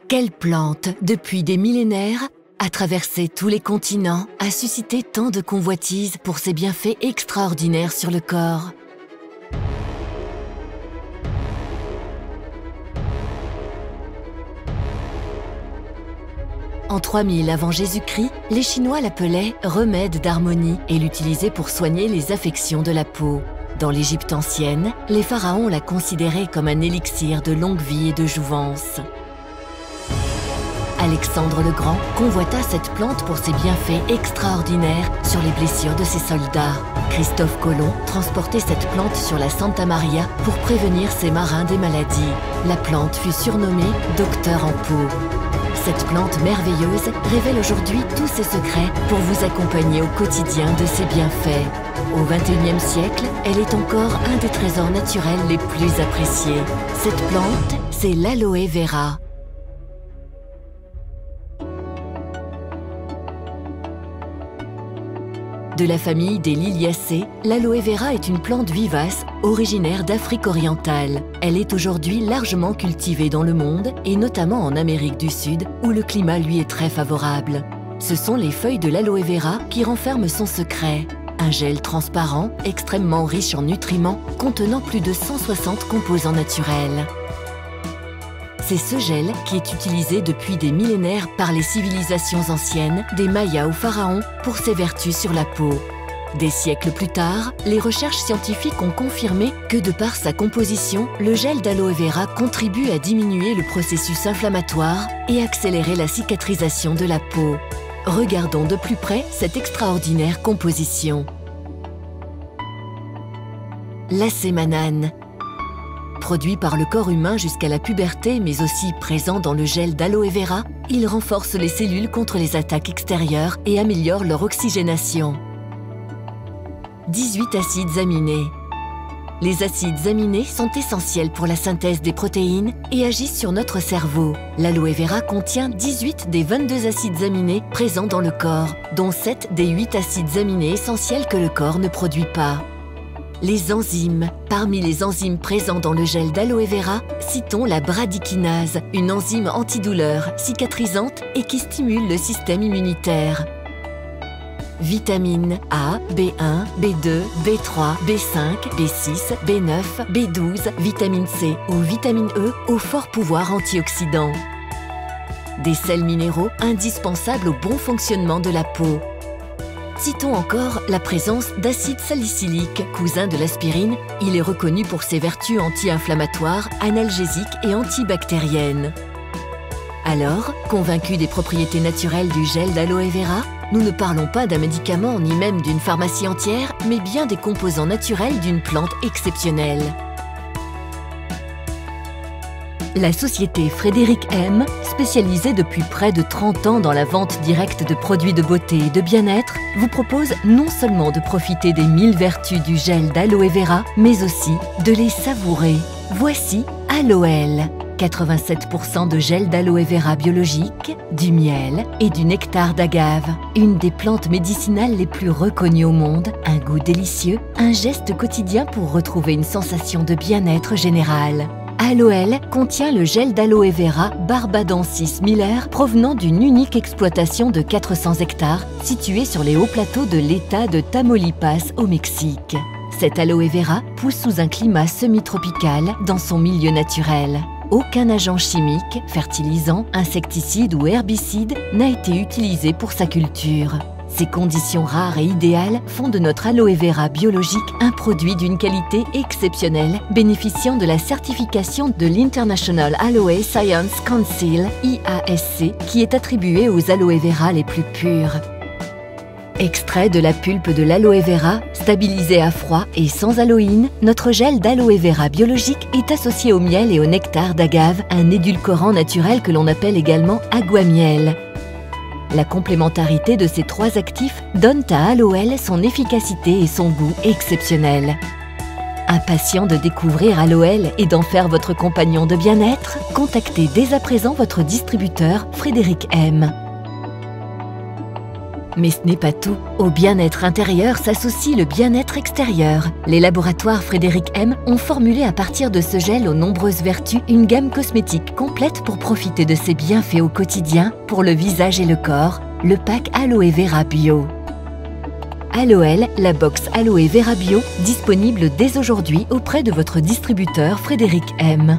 Quelle plante, depuis des millénaires, a traversé tous les continents, a suscité tant de convoitises pour ses bienfaits extraordinaires sur le corps. En 3000 avant Jésus-Christ, les Chinois l'appelaient remède d'harmonie et l'utilisaient pour soigner les affections de la peau. Dans l'Égypte ancienne, les pharaons la considéraient comme un élixir de longue vie et de jouvence. Alexandre le Grand convoita cette plante pour ses bienfaits extraordinaires sur les blessures de ses soldats. Christophe Colomb transportait cette plante sur la Santa Maria pour prévenir ses marins des maladies. La plante fut surnommée Docteur en peau. Cette plante merveilleuse révèle aujourd'hui tous ses secrets pour vous accompagner au quotidien de ses bienfaits. Au XXIe siècle, elle est encore un des trésors naturels les plus appréciés. Cette plante, c'est l'aloe vera. De la famille des Liliacées, l'aloe vera est une plante vivace originaire d'Afrique orientale. Elle est aujourd'hui largement cultivée dans le monde et notamment en Amérique du Sud où le climat lui est très favorable. Ce sont les feuilles de l'aloe vera qui renferment son secret. Un gel transparent, extrêmement riche en nutriments, contenant plus de 160 composants naturels. C'est ce gel qui est utilisé depuis des millénaires par les civilisations anciennes, des Mayas aux pharaons, pour ses vertus sur la peau. Des siècles plus tard, les recherches scientifiques ont confirmé que de par sa composition, le gel d'aloe vera contribue à diminuer le processus inflammatoire et accélérer la cicatrisation de la peau. Regardons de plus près cette extraordinaire composition. L'acémanane. Produit par le corps humain jusqu'à la puberté, mais aussi présent dans le gel d'aloe vera, il renforce les cellules contre les attaques extérieures et améliore leur oxygénation. 18 acides aminés. Les acides aminés sont essentiels pour la synthèse des protéines et agissent sur notre cerveau. L'aloe vera contient 18 des 22 acides aminés présents dans le corps, dont 7 des 8 acides aminés essentiels que le corps ne produit pas. Les enzymes. Parmi les enzymes présents dans le gel d'aloe vera, citons la bradykinase, une enzyme antidouleur, cicatrisante et qui stimule le système immunitaire. Vitamines A, B1, B2, B3, B5, B6, B9, B12, vitamine C ou vitamine E au fort pouvoir antioxydant. Des sels minéraux indispensables au bon fonctionnement de la peau. Citons encore la présence d'acide salicylique, cousin de l'aspirine. Il est reconnu pour ses vertus anti-inflammatoires, analgésiques et antibactériennes. Alors, convaincus des propriétés naturelles du gel d'aloe vera, nous ne parlons pas d'un médicament ni même d'une pharmacie entière, mais bien des composants naturels d'une plante exceptionnelle. La société Frédéric M, spécialisée depuis près de 30 ans dans la vente directe de produits de beauté et de bien-être, vous propose non seulement de profiter des 1000 vertus du gel d'aloe vera, mais aussi de les savourer. Voici Aloël. 87% de gel d'aloe vera biologique, du miel et du nectar d'agave. Une des plantes médicinales les plus reconnues au monde, un goût délicieux, un geste quotidien pour retrouver une sensation de bien-être général. Aloël contient le gel d'aloe vera Barbadensis Miller provenant d'une unique exploitation de 400 hectares située sur les hauts plateaux de l'État de Tamaulipas au Mexique. Cet aloe vera pousse sous un climat semi-tropical dans son milieu naturel. Aucun agent chimique, fertilisant, insecticide ou herbicide n'a été utilisé pour sa culture. Ces conditions rares et idéales font de notre aloe vera biologique un produit d'une qualité exceptionnelle, bénéficiant de la certification de l'International Aloe Science Council, IASC, qui est attribuée aux aloe vera les plus purs. Extrait de la pulpe de l'aloe vera, stabilisé à froid et sans aloïne, notre gel d'aloe vera biologique est associé au miel et au nectar d'agave, un édulcorant naturel que l'on appelle également aguamiel. La complémentarité de ces trois actifs donne à Aloël son efficacité et son goût exceptionnels. Impatient de découvrir Aloël et d'en faire votre compagnon de bien-être, contactez dès à présent votre distributeur Frédéric M. Mais ce n'est pas tout. Au bien-être intérieur s'associe le bien-être extérieur. Les laboratoires Frédéric M ont formulé à partir de ce gel aux nombreuses vertus une gamme cosmétique complète pour profiter de ses bienfaits au quotidien pour le visage et le corps, le pack Aloe Vera Bio. Aloel, la box Aloe Vera Bio, disponible dès aujourd'hui auprès de votre distributeur Frédéric M.